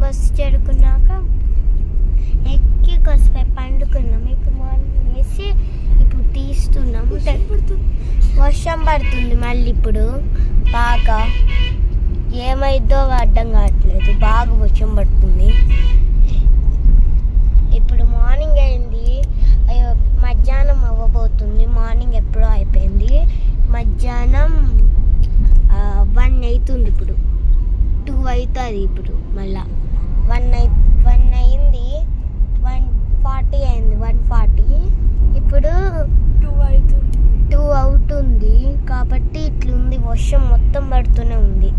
Bus చేరుకున్నాక ఎక్కి కొద్దిసేపు పండుకున్నాం. ఇప్పుడు మార్నింగ్ వేసి ఇప్పుడు తీస్తున్నాము. వర్షం పడుతుంది మళ్ళీ ఇప్పుడు బాగా. ఏమైందో అర్థం కావట్లేదు, బాగా వర్షం పడుతుంది. ఇప్పుడు మార్నింగ్ అయింది, మధ్యాహ్నం అవ్వబోతుంది. మార్నింగ్ ఎప్పుడో అయిపోయింది, మధ్యాహ్నం 1 అవుతుంది. ఇప్పుడు 2 అవుతుంది. ఇప్పుడు మళ్ళా 1 అయింది, 1:40 అయింది, 1:40. ఇప్పుడు 2 అవుతుంది కాబట్టి ఇట్లుంది, వర్షం మొత్తం పడుతూనే ఉంది.